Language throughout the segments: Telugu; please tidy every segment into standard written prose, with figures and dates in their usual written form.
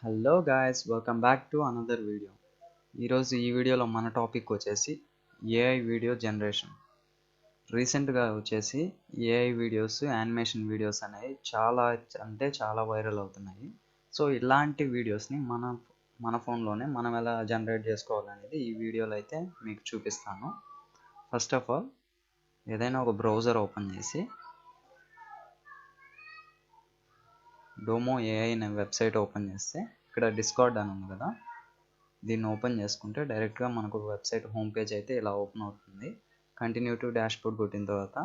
Hello guys, welcome back to another video. ఈరోజు ఈ వీడియోలో మన టాపిక్ వచ్చేసి ఏఐ వీడియో జనరేషన్. రీసెంట్గా వచ్చేసి ఏఐ వీడియోస్, యానిమేషన్ వీడియోస్ అనేవి చాలా వైరల్ అవుతున్నాయి. సో ఇలాంటి వీడియోస్ని మన ఫోన్లోనే మనం ఎలా జనరేట్ చేసుకోవాలనేది ఈ వీడియోలో అయితే మీకు చూపిస్తాను. ఫస్ట్ ఆఫ్ ఆల్ ఏదైనా ఒక బ్రౌజర్ ఓపెన్ చేసి డోమో ఏఐ అనే వెబ్సైట్ ఓపెన్ చేస్తే ఇక్కడ డిస్కార్డ్ అని ఉంది కదా, దీన్ని ఓపెన్ చేసుకుంటే డైరెక్ట్గా మనకు వెబ్సైట్ హోమ్ పేజ్ అయితే ఇలా ఓపెన్ అవుతుంది. కంటిన్యూ టు డాష్బోర్డ్ కొట్టిన తర్వాత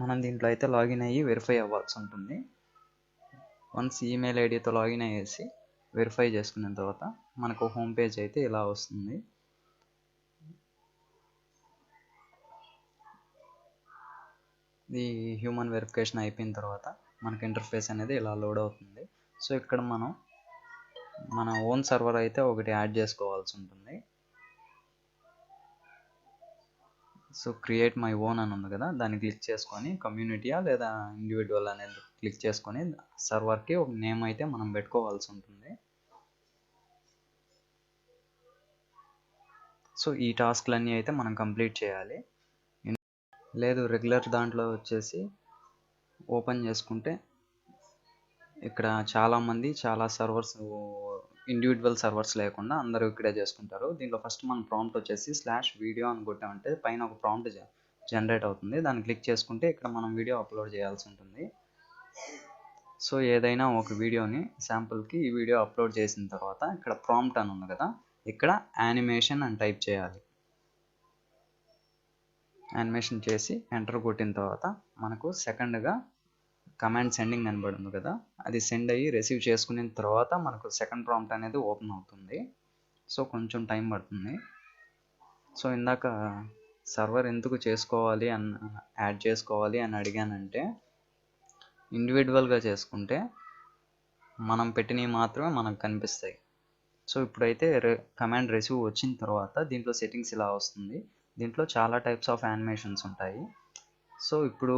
మనం దీంట్లో అయితే లాగిన్ అయ్యి వెరిఫై అవ్వాల్సి ఉంటుంది. వన్స్ ఈమెయిల్ ఐడితో లాగిన్ అయ్యేసి వెరిఫై చేసుకున్న తర్వాత మనకు హోమ్ పేజ్ అయితే ఇలా వస్తుంది. ఈ హ్యూమన్ వెరిఫికేషన్ అయిపోయిన తర్వాత మనకు ఇంటర్ఫేస్ అనేది ఇలా లోడ్ అవుతుంది. సో ఇక్కడ మన ఓన్ సర్వర్ అయితే ఒకటి యాడ్ చేసుకోవాల్సి ఉంటుంది. సో క్రియేట్ మై ఓన్ అని ఉంది కదా, దాన్ని క్లిక్ చేసుకొని కమ్యూనిటీయా లేదా ఇండివిజువల్ అనేది క్లిక్ చేసుకొని సర్వర్కి ఒక నేమ్ అయితే మనం పెట్టుకోవాల్సి ఉంటుంది. సో ఈ టాస్క్లన్నీ అయితే మనం కంప్లీట్ చేయాలి. లేదు రెగ్యులర్ దాంట్లో వచ్చేసి ఓపెన్ చేసుకుంటే ఇక్కడ చాలామంది చాలా సర్వర్స్, ఇండివిజువల్ సర్వర్స్ లేకుండా అందరూ ఇక్కడే చేసుకుంటారు. దీంట్లో ఫస్ట్ మన ప్రాంప్ట్ వచ్చేసి /వీడియో అని కొట్టామంటే పైన ఒక ప్రాంప్ట్ జనరేట్ అవుతుంది. దాన్ని క్లిక్ చేసుకుంటే ఇక్కడ మనం వీడియో అప్లోడ్ చేయాల్సి ఉంటుంది. సో ఏదైనా ఒక వీడియోని శాంపుల్కి ఈ వీడియో అప్లోడ్ చేసిన తర్వాత ఇక్కడ ప్రాంప్ట్ అని ఉంది కదా, ఇక్కడ యానిమేషన్ అని టైప్ చేయాలి. యానిమేషన్ చేసి ఎంటర్ కొట్టిన తర్వాత మనకు సెకండ్గా కమాండ్ సెండింగ్ కనబడింది కదా, అది సెండ్ అయ్యి రిసీవ్ చేసుకున్న తర్వాత మనకు సెకండ్ ప్రాంప్ట్ అనేది ఓపెన్ అవుతుంది. సో కొంచెం టైం పడుతుంది. సో ఇందాక సర్వర్ ఎందుకు యాడ్ చేసుకోవాలి అని అడిగానంటే, ఇండివిజువల్గా చేసుకుంటే మనం పెట్టినవి మాత్రమే మనకు కనిపిస్తాయి. సో ఇప్పుడైతే కమాండ్ రిసీవ్ వచ్చిన తర్వాత దీంట్లో సెట్టింగ్స్ ఇలా వస్తుంది. దీంట్లో చాలా టైప్స్ ఆఫ్ యానిమేషన్స్ ఉంటాయి. సో ఇప్పుడు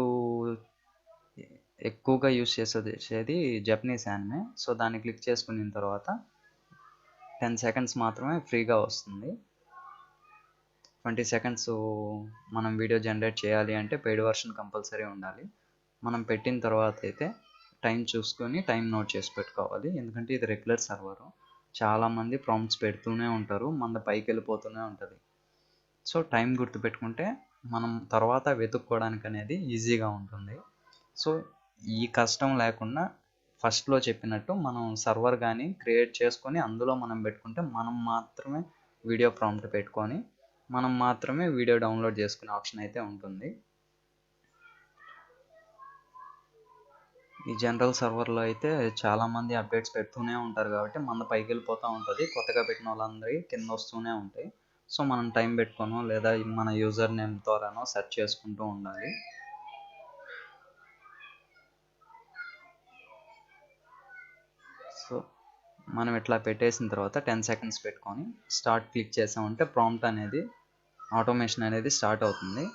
ఎక్కువగా యూస్ చేసేది జపనీస్ యానిమే. సో దాన్ని క్లిక్ చేసుకున్న తర్వాత 10 సెకండ్స్ మాత్రమే ఫ్రీగా వస్తుంది. 20 సెకండ్స్ మనం వీడియో జనరేట్ చేయాలి అంటే పెయిడ్ వర్షన్ కంపల్సరీ ఉండాలి. మనం పెట్టిన తర్వాత అయితే టైం చూసుకొని టైం నోట్ చేసి పెట్టుకోవాలి. ఎందుకంటే ఇది రెగ్యులర్ సర్వరు, చాలామంది ప్రాంప్ట్స్ పెడుతూనే ఉంటారు, మన పైకి వెళ్ళిపోతూనే ఉంటుంది. సో టైం గుర్తుపెట్టుకుంటే మనం తర్వాత వెతుక్కోవడానికి అనేది ఈజీగా ఉంటుంది. సో ఈ కష్టం లేకుండా ఫస్ట్లో చెప్పినట్టు మనం సర్వర్ కానీ క్రియేట్ చేసుకొని అందులో మనం పెట్టుకుంటే మనం మాత్రమే వీడియో ప్రాంప్ట్ పెట్టుకొని మనం మాత్రమే వీడియో డౌన్లోడ్ చేసుకునే ఆప్షన్ అయితే ఉంటుంది. ఈ జనరల్ సర్వర్లో అయితే చాలామంది అప్డేట్స్ పెడుతూనే ఉంటారు కాబట్టి మన పైకి వెళ్ళిపోతూ ఉంటుంది. కొత్తగా పెట్టిన వాళ్ళందరికీ కింద వస్తూనే ఉంటాయి. సో మనం టైం పెట్టుకోనో లేదా మన యూజర్ నేమ్ ద్వారానో సెర్చ్ చేసుకుంటూ ఉండాలి. సో మనం ఇట్లా పెట్టేసిన తర్వాత 10 సెకండ్స్ పెట్టుకొని స్టార్ట్ క్లిక్ చేసామంటే ప్రాంప్ట్ అనేది ఆటోమేషన్ అనేది స్టార్ట్ అవుతుంది.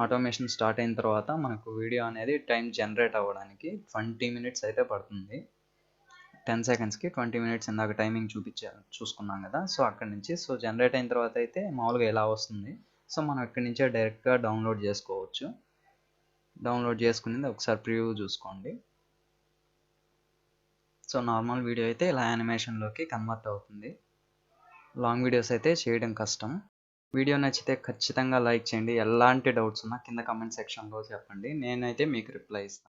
ఆటోమేషన్ స్టార్ట్ అయిన తర్వాత మనకు వీడియో అనేది టైం జనరేట్ అవ్వడానికి 20 మినిట్స్ అయితే పడుతుంది. 10 సెకండ్స్కి 20 మినిట్స్ ఇందాక టైమింగ్ చూసుకున్నాం కదా. సో అక్కడి నుంచి జనరేట్ అయిన తర్వాత అయితే మామూలుగా ఇలా వస్తుంది. సో మనం ఇక్కడి నుంచే డైరెక్ట్గా డౌన్లోడ్ చేసుకోవచ్చు. డౌన్లోడ్ చేసుకునేది ఒకసారి ప్రివ్యూ చూసుకోండి. సో నార్మల్ వీడియో అయితే ఇలా యానిమేషన్లోకి కన్వర్ట్ అవుతుంది. లాంగ్ వీడియోస్ అయితే చేయడం కష్టం. వీడియో నచ్చితే ఖచ్చితంగా లైక్ చేయండి. ఎలాంటి డౌట్స్ ఉన్నా కింద కామెంట్ సెక్షన్లో చెప్పండి, నేనైతే మీకు రిప్లై ఇస్తాను.